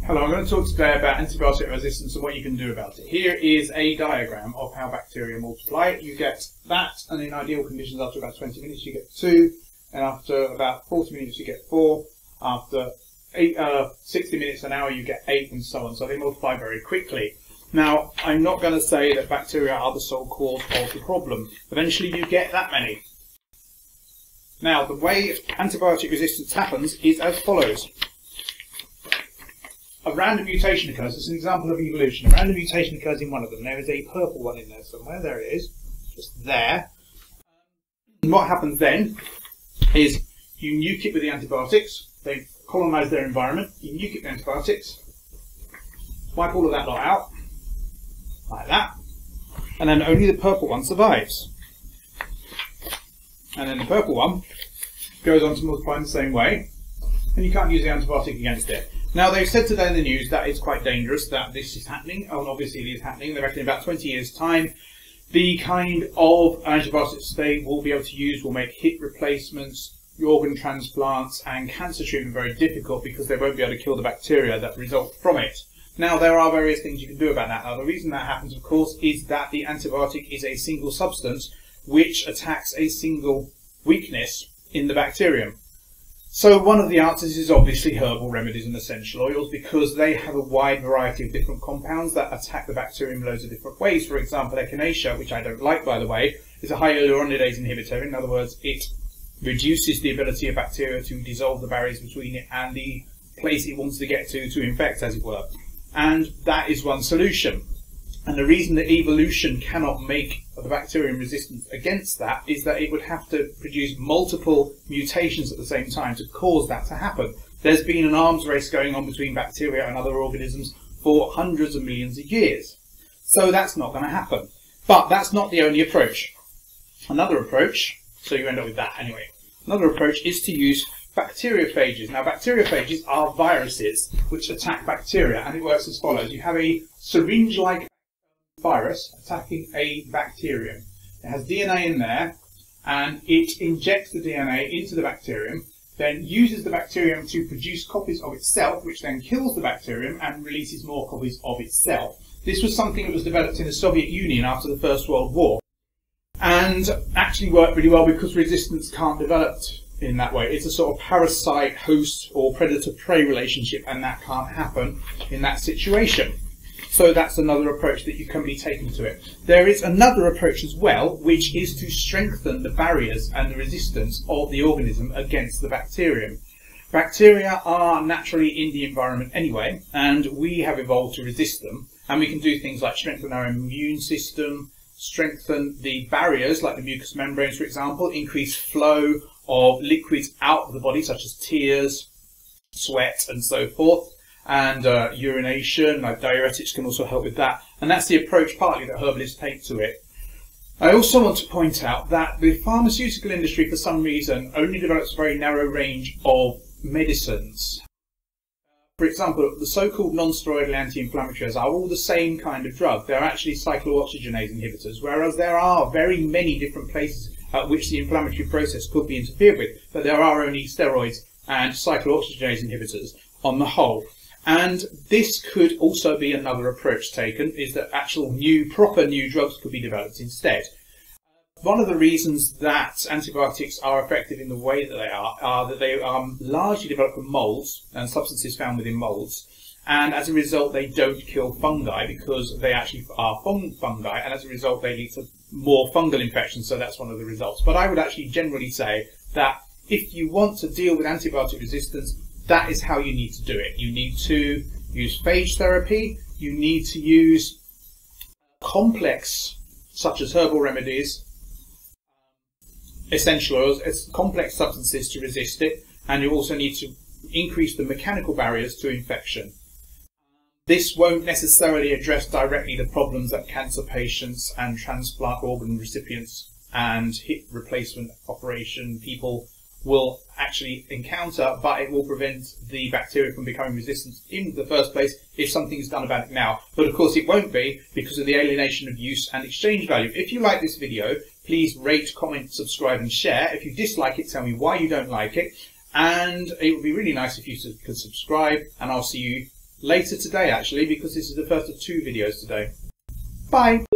Hello, I'm going to talk today about antibiotic resistance and what you can do about it. Here is a diagram of how bacteria multiply. You get that, and in ideal conditions after about 20 minutes you get 2, and after about 40 minutes you get 4, after 60 minutes, an hour you get 8, and so on. So they multiply very quickly. Now, I'm not going to say that bacteria are the sole cause of the problem. Eventually you get that many. Now, the way antibiotic resistance happens is as follows. A random mutation occurs. It's an example of evolution. A random mutation occurs in one of them. There is a purple one in there somewhere. There it is. Just there. And what happens then is you nuke it with the antibiotics. They colonize their environment. You nuke it with antibiotics. Wipe all of that lot out. Like that. And then only the purple one survives. And then the purple one goes on to multiply in the same way. And you can't use the antibiotic against it. Now, they've said today in the news that it's quite dangerous that this is happening, and obviously it is happening. They reckon in about 20 years' time, the kind of antibiotics they will be able to use will make hip replacements, organ transplants, and cancer treatment very difficult because they won't be able to kill the bacteria that result from it. Now, there are various things you can do about that. Now, the reason that happens, of course, is that the antibiotic is a single substance which attacks a single weakness in the bacterium. So one of the answers is obviously herbal remedies and essential oils, because they have a wide variety of different compounds that attack the bacterium in loads of different ways. For example, Echinacea, which I don't like by the way, is a hyaluronidase inhibitor. In other words, it reduces the ability of bacteria to dissolve the barriers between it and the place it wants to get to infect, as it were. And that is one solution. And the reason that evolution cannot make the bacterium resistant against that is that it would have to produce multiple mutations at the same time to cause that to happen. There's been an arms race going on between bacteria and other organisms for hundreds of millions of years. So that's not going to happen. But that's not the only approach. Another approach, so you end up with that anyway, another approach is to use bacteriophages. Now, bacteriophages are viruses which attack bacteria, and it works as follows. You have a syringe-like virus attacking a bacterium. It has DNA in there, and it injects the DNA into the bacterium, then uses the bacterium to produce copies of itself, which then kills the bacterium and releases more copies of itself. This was something that was developed in the Soviet Union after the First World War, and actually worked really well because resistance can't develop in that way. It's a sort of parasite host or predator-prey relationship, and that can't happen in that situation. So that's another approach that you can be taken to it. There is another approach as well, which is to strengthen the barriers and the resistance of the organism against the bacterium. Bacteria are naturally in the environment anyway, and we have evolved to resist them. And we can do things like strengthen our immune system, strengthen the barriers, like the mucous membranes, for example, increase flow of liquids out of the body, such as tears, sweat, and so forth. And urination, like diuretics, can also help with that. And that's the approach partly that herbalists take to it. I also want to point out that the pharmaceutical industry, for some reason, only develops a very narrow range of medicines. For example, the so-called non-steroidal anti-inflammatories are all the same kind of drug. They're actually cyclooxygenase inhibitors, whereas there are very many different places at which the inflammatory process could be interfered with, but there are only steroids and cyclooxygenase inhibitors on the whole. And this could also be another approach taken, is that actual proper new drugs could be developed instead. One of the reasons that antibiotics are effective in the way that they are that they are largely developed from molds and substances found within molds. And as a result, they don't kill fungi because they actually are fungi, and as a result, they lead to more fungal infections. So that's one of the results. But I would actually generally say that if you want to deal with antibiotic resistance, that is how you need to do it. You need to use phage therapy. You need to use complex, such as herbal remedies, essential oils, complex substances to resist it. And you also need to increase the mechanical barriers to infection. This won't necessarily address directly the problems that cancer patients and transplant organ recipients and hip replacement operation people will actually encounter, but it will prevent the bacteria from becoming resistant in the first place if something is done about it now. But of course it won't be, because of the alienation of use and exchange value. If you like this video, please rate, comment, subscribe and share. If you dislike it, tell me why you don't like it. And it would be really nice if you could subscribe, and I'll see you later today actually, because this is the first of 2 videos today. Bye!